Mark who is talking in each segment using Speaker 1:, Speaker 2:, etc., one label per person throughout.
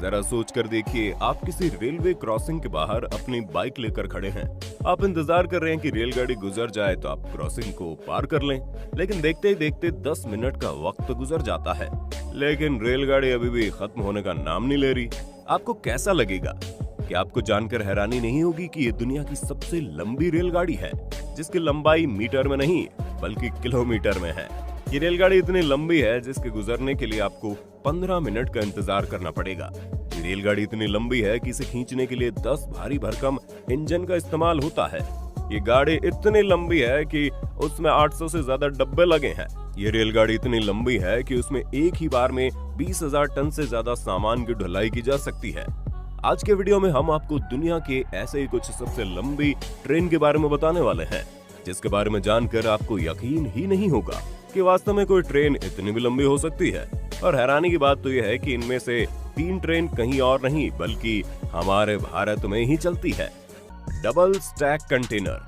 Speaker 1: जरा सोच कर देखिए, आप किसी रेलवे क्रॉसिंग के बाहर अपनी बाइक लेकर खड़े हैं। आप इंतजार कर रहे हैं कि रेलगाड़ी गुजर जाए तो आप क्रॉसिंग को पार कर लें, लेकिन देखते ही देखते 10 मिनट का वक्त गुजर जाता है, लेकिन रेलगाड़ी अभी भी खत्म होने का नाम नहीं ले रही। आपको कैसा लगेगा? क्या आपको जानकर हैरानी नहीं होगी कि ये दुनिया की सबसे लंबी रेलगाड़ी है, जिसकी लंबाई मीटर में नहीं बल्कि किलोमीटर में है। ये रेलगाड़ी इतनी लंबी है जिसके गुजरने के लिए आपको 15 मिनट का इंतजार करना पड़ेगा। ये रेलगाड़ी इतनी लंबी है कि इसे खींचने के लिए 10 भारी भरकम इंजन का इस्तेमाल होता है। ये गाड़ी इतनी लंबी है कि उसमें 800 से ज्यादा डब्बे लगे हैं। ये रेलगाड़ी इतनी लंबी है कि उसमें एक ही बार में 20,000 टन से ज्यादा सामान की ढुलाई की जा सकती है। आज के वीडियो में हम आपको दुनिया के ऐसे ही कुछ सबसे लंबी ट्रेन के बारे में बताने वाले हैं, जिसके बारे में जानकर आपको यकीन ही नहीं होगा कि वास्तव में कोई ट्रेन इतनी भी लंबी हो सकती है। और हैरानी की बात तो यह है कि इनमें से 3 ट्रेन कहीं और नहीं बल्कि हमारे भारत में ही चलती है। Double stack container.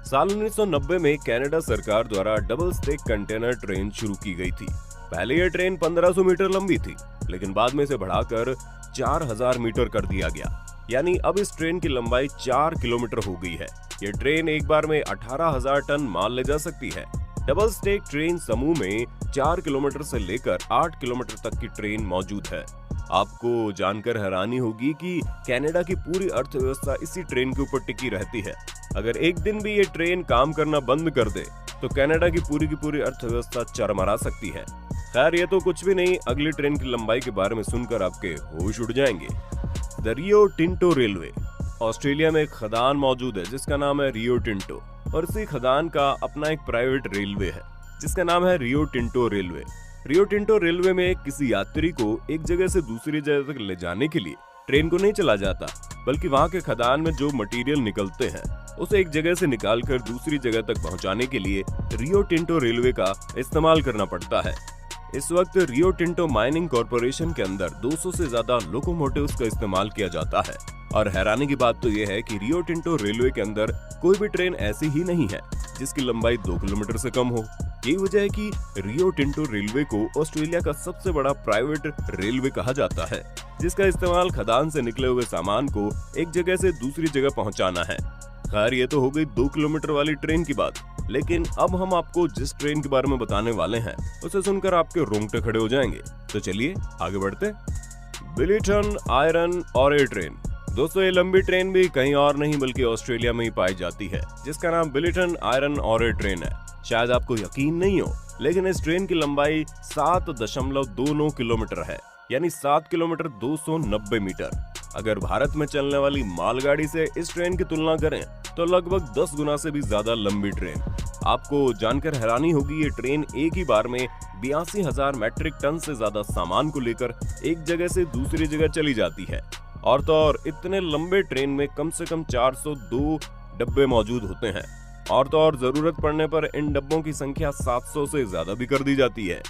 Speaker 1: साल 1990 में कनाडा सरकार द्वारा डबल स्टैक कंटेनर ट्रेन शुरू की गई थी। पहले यह ट्रेन 1500 मीटर लंबी थी, लेकिन बाद में इसे बढ़ाकर 4000 मीटर कर दिया गया। यानी अब इस ट्रेन की लंबाई 4 किलोमीटर हो गई है। ये ट्रेन एक बार में 18,000 टन माल ले जा सकती है। डबल स्टैक ट्रेन समूह में 4 किलोमीटर से लेकर 8 किलोमीटर तक की ट्रेन मौजूद है। आपको जानकर हैरानी होगी कि कनाडा की पूरी अर्थव्यवस्था इसी ट्रेन के ऊपर टिकी रहती है। अगर एक दिन भी ये ट्रेन काम करना बंद कर दे तो कनाडा की पूरी अर्थव्यवस्था चरमरा सकती है। खैर, ये तो कुछ भी नहीं, अगली ट्रेन की लंबाई के बारे में सुनकर आपके होश उड़ जाएंगे। The Rio Tinto railway. Australia में एक खदान मौजूद है जिसका नाम है रियो टिंटो, और इसी खदान का अपना एक प्राइवेट रेलवे है जिसका नाम है Rio Tinto railway. Rio Tinto railway में किसी यात्री को एक जगह से दूसरी जगह तक ले जाने के लिए ट्रेन को नहीं चला जाता, बल्कि वहाँ के खदान में जो मटेरियल निकलते हैं उसे एक जगह से निकालकर दूसरी जगह तक पहुँचाने के लिए रियो टिंटो रेलवे का इस्तेमाल करना पड़ता है। इस वक्त रियो टिंटो माइनिंग कॉर्पोरेशन के अंदर 200 से ज्यादा लोकोमोटिव्स का इस्तेमाल किया जाता है। और हैरानी की बात तो यह है कि रियो टिंटो रेलवे के अंदर कोई भी ट्रेन ऐसी ही नहीं है जिसकी लंबाई 2 किलोमीटर से कम हो। यही वजह है कि रियो टिंटो रेलवे को ऑस्ट्रेलिया का सबसे बड़ा प्राइवेट रेलवे कहा जाता है, जिसका इस्तेमाल खदान से निकले हुए सामान को एक जगह से दूसरी जगह पहुंचाना है। खैर, ये तो हो गई 2 किलोमीटर वाली ट्रेन की बात, लेकिन अब हम आपको जिस ट्रेन के बारे में बताने वाले हैं उसे सुनकर आपके रोंगटे खड़े हो जाएंगे। तो चलिए आगे बढ़ते। Billiton iron ore train. दोस्तों, ये लंबी ट्रेन भी कहीं और नहीं बल्कि ऑस्ट्रेलिया में ही पाई जाती है, जिसका नाम बिलिटन आयरन ऑरे ट्रेन है। शायद आपको यकीन नहीं हो, लेकिन इस ट्रेन की लंबाई 7.29 किलोमीटर है, यानी 7 किलोमीटर 290 मीटर। अगर भारत में चलने वाली मालगाड़ी से इस ट्रेन की तुलना करें तो लगभग 10 गुना से भी ज्यादा लंबी ट्रेन। आपको जानकर हैरानी होगी, ये ट्रेन एक ही बार में 82,000 मैट्रिक टन से ज्यादा सामान को लेकर एक जगह से दूसरी जगह चली जाती है। और तो और इतने लंबे ट्रेन में कम से कम 402 डब्बे मौजूद होते हैं, और तो और जरूरत पड़ने पर इन डब्बों की संख्या 700 से ज्यादा भी कर दी जाती है।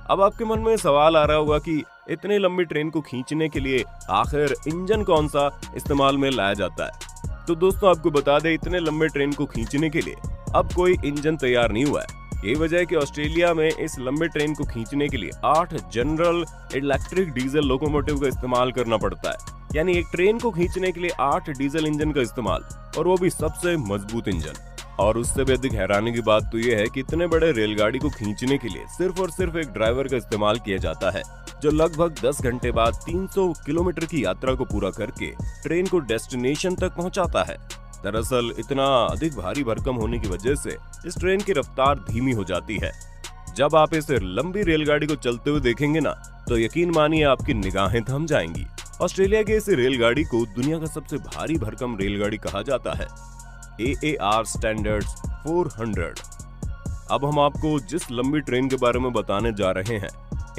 Speaker 1: अब आपके मन में सवाल आ रहा होगा कि इतनी लंबी ट्रेन को खींचने के लिए आखिर इंजन कौन सा इस्तेमाल में लाया जाता है। तो दोस्तों, आपको बता दें, इतने लंबे ट्रेन को खींचने के लिए अब कोई इंजन तैयार नहीं हुआ है। यही वजह है कि ऑस्ट्रेलिया में इस लंबे ट्रेन को खींचने के लिए 8 जनरल इलेक्ट्रिक डीजल लोकोमोटिव का इस्तेमाल करना पड़ता है। यानी एक ट्रेन को खींचने के लिए 8 डीजल इंजन का इस्तेमाल, और वो भी सबसे मजबूत इंजन। और उससे भी अधिक हैरानी की बात तो ये है कि इतने बड़े रेलगाड़ी को खींचने के लिए सिर्फ और सिर्फ एक ड्राइवर का इस्तेमाल किया जाता है, जो लगभग 10 घंटे बाद 300 किलोमीटर की यात्रा को पूरा करके ट्रेन को डेस्टिनेशन तक पहुंचाता है। दरअसल इतना अधिक भारी भरकम होने की वजह से इस ट्रेन की रफ्तार धीमी हो जाती है। जब आप इस लंबी रेलगाड़ी को चलते हुए देखेंगे ना, तो यकीन मानिए आपकी निगाहें थम जाएंगी। ऑस्ट्रेलिया के इस रेलगाड़ी को दुनिया का सबसे भारी भरकम रेलगाड़ी कहा जाता है, AAR स्टैंडर्ड्स 400। अब हम आपको जिस लंबी ट्रेन के बारे में बताने जा रहे हैं,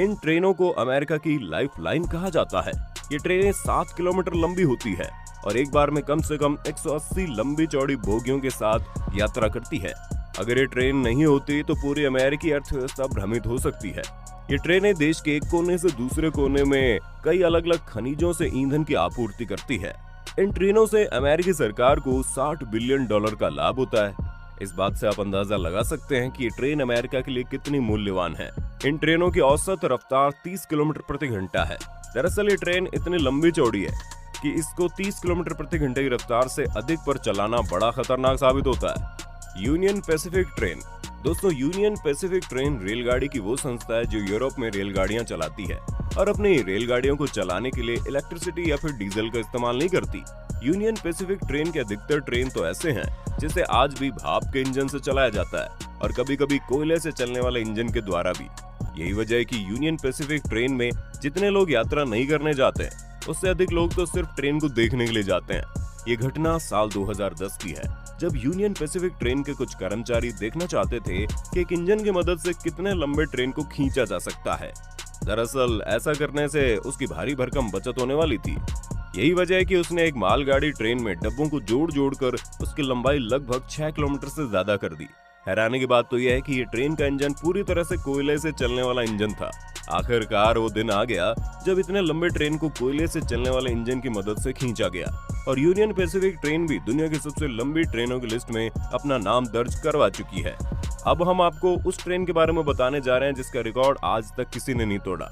Speaker 1: इन ट्रेनों को अमेरिका की लाइफलाइन कहा जाता है। ये ट्रेनें 7 किलोमीटर लंबी होती है और एक बार में कम से कम 180 लंबी चौड़ी बोगियों के साथ यात्रा करती है। अगर ये ट्रेन नहीं होती तो पूरी अमेरिकी अर्थव्यवस्था भ्रमित हो सकती है। ये ट्रेनें देश के एक कोने से दूसरे कोने में कई अलग अलग खनिजों से ईंधन की आपूर्ति करती है। इन ट्रेनों से अमेरिकी सरकार को $60 बिलियन का लाभ होता है। इस बात से आप अंदाजा लगा सकते हैं कि ये ट्रेन अमेरिका के लिए कितनी मूल्यवान है। इन ट्रेनों की औसत रफ्तार 30 किलोमीटर प्रति घंटा है। दरअसल ये ट्रेन इतनी लंबी चौड़ी है कि इसको 30 किलोमीटर प्रति घंटे की रफ्तार से अधिक पर चलाना बड़ा खतरनाक साबित होता है। Union Pacific train. दोस्तों, यूनियन पैसिफिक ट्रेन रेलगाड़ी की वो संस्था है जो यूरोप में रेलगाड़ियां चलाती है और अपनी रेलगाड़ियों को चलाने के लिए इलेक्ट्रिसिटी या फिर डीजल का इस्तेमाल नहीं करती। यूनियन पैसिफिक ट्रेन के अधिकतर ट्रेन तो ऐसे हैं जिसे आज भी भाप के इंजन से चलाया जाता है और कभी कभी कोयले से चलने वाले इंजन के द्वारा भी। यही वजह है कि यूनियन पैसिफिक ट्रेन में जितने लोग यात्रा नहीं करने जाते हैं उससे अधिक लोग तो सिर्फ ट्रेन को देखने के लिए जाते हैं। ये घटना साल 2010 की है, जब यूनियन पैसिफिक ट्रेन के कुछ कर्मचारी देखना चाहते थे कि एक इंजन की मदद से कितने लंबे ट्रेन को खींचा जा सकता है। दरअसल ऐसा करने से उसकी भारी भरकम बचत होने वाली थी। यही वजह है कि उसने एक मालगाड़ी ट्रेन में डब्बों को जोड़ जोड़ कर उसकी लंबाई लगभग 6 किलोमीटर से ज्यादा कर दी। हैरानी की बात तो यह है कि ये ट्रेन का इंजन पूरी तरह से कोयले से चलने वाला इंजन था। आखिरकार वो दिन आ गया जब इतने लंबे ट्रेन को कोयले से चलने वाले इंजन की मदद से खींचा गया और यूनियन पैसिफिक ट्रेन भी दुनिया की सबसे लंबी ट्रेनों की लिस्ट में अपना नाम दर्ज करवा चुकी है। अब हम आपको उस ट्रेन के बारे में बताने जा रहे हैं जिसका रिकॉर्ड आज तक किसी ने नहीं तोड़ा।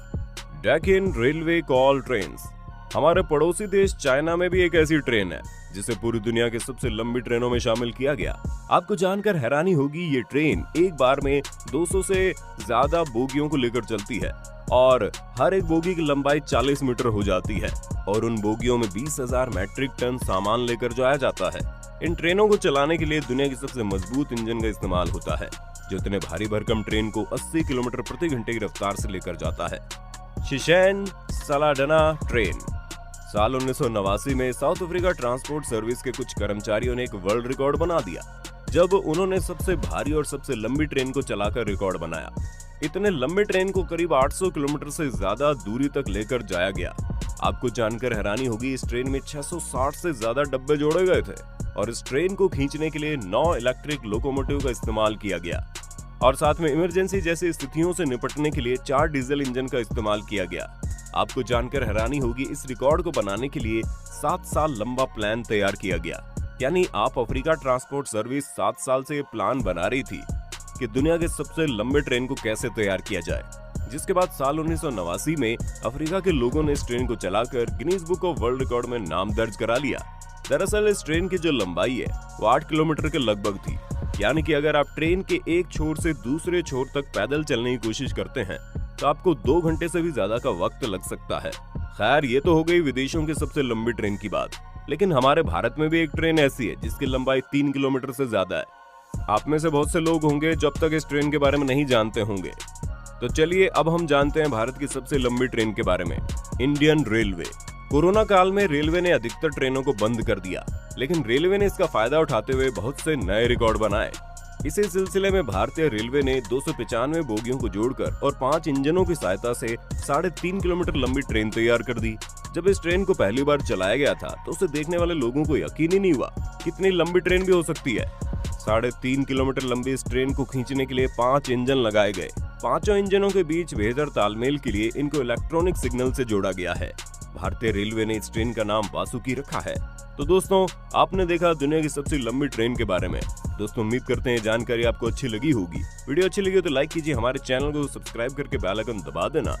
Speaker 1: Deccan railway call trains. हमारे पड़ोसी देश चाइना में भी एक ऐसी ट्रेन है जिसे पूरी दुनिया के सबसे लंबी ट्रेनों में शामिल किया गया। आपको जानकर हैरानी होगी, ये ट्रेन एक बार में 200 से ज्यादा बोगियों को लेकर चलती है और हर एक बोगी की लंबाई 40 मीटर हो जाती है और उन बोगियों में 20,000 मैट्रिक टन सामान लेकर जाया जाता है। इन ट्रेनों को चलाने के लिए दुनिया की सबसे मजबूत इंजन का इस्तेमाल होता है जो इतने भारी भरकम ट्रेन को 80 किलोमीटर प्रति घंटे की रफ्तार से लेकर जाता है। शिशेन सलाडना ट्रेन। साल 1989 में साउथ अफ्रीका ट्रांसपोर्ट सर्विस के कुछ कर्मचारियों ने एक वर्ल्ड रिकॉर्ड बना दिया जब उन्होंने सबसे भारी और सबसे लंबी ट्रेन को चलाकर रिकॉर्ड बनाया। इतने लंबे ट्रेन को करीब 800 किलोमीटर से ज्यादा दूरी तक लेकर जाया गया। आपको जानकर हैरानी होगी, इस ट्रेन में 660 से ज्यादा डब्बे जोड़े गए थे और इस ट्रेन को खींचने के लिए 9 इलेक्ट्रिक लोकोमोटिव का इस्तेमाल किया गया और साथ में इमरजेंसी जैसी स्थितियों से निपटने के लिए 4 डीजल इंजन का इस्तेमाल किया गया। आपको जानकर हैरानी होगी, इस रिकॉर्ड को बनाने के लिए 7 साल लंबा प्लान तैयार किया गया। यानी आप अफ्रीका ट्रांसपोर्ट सर्विस 7 साल से ये प्लान बना रही थी कि दुनिया के सबसे लंबे ट्रेन को कैसे तैयार किया जाए, जिसके बाद साल 1989 में अफ्रीका के लोगों ने इस ट्रेन को चलाकर Guinness book of world record में नाम दर्ज करा लिया। दरअसल इस ट्रेन की जो लंबाई है वो 8 किलोमीटर के लगभग थी। यानी कि अगर आप ट्रेन के एक छोर से दूसरे छोर तक पैदल चलने की कोशिश करते हैं तो आपको 2 घंटे से भी ज्यादा का वक्त लग सकता है। खैर, ये तो हो गई विदेशों की सबसे लंबी ट्रेन की बात, लेकिन हमारे भारत में भी एक ट्रेन ऐसी है जिसकी लंबाई 3 किलोमीटर से ज्यादा है। आप में से बहुत से लोग होंगे जब तक इस ट्रेन के बारे में नहीं जानते होंगे। तो चलिए अब हम जानते हैं भारत की सबसे लंबी ट्रेन के बारे में, इंडियन रेलवे। कोरोना काल में रेलवे ने अधिकतर ट्रेनों को बंद कर दिया, लेकिन रेलवे ने इसका फायदा उठाते हुए बहुत से नए रिकॉर्ड बनाए। इसी सिलसिले में भारतीय रेलवे ने 295 बोगियों को जोड़कर और 5 इंजनों की सहायता से 3.5 किलोमीटर लंबी ट्रेन तैयार कर दी। जब इस ट्रेन को पहली बार चलाया गया था तो उसे देखने वाले लोगों को यकीन ही नहीं हुआ कितनी लंबी ट्रेन भी हो सकती है। 3.5 किलोमीटर लंबी इस ट्रेन को खींचने के लिए 5 इंजन लगाए गए। पांचों इंजनों के बीच बेहतर तालमेल के लिए इनको इलेक्ट्रॉनिक सिग्नल से जोड़ा गया है। भारतीय रेलवे ने इस ट्रेन का नाम वासुकी रखा है। तो दोस्तों, आपने देखा दुनिया की सबसे लंबी ट्रेन के बारे में। दोस्तों, उम्मीद करते हैं जानकारी आपको अच्छी लगी होगी। वीडियो अच्छी लगी हो तो लाइक कीजिए, हमारे चैनल को सब्सक्राइब करके बेल आइकन दबा देना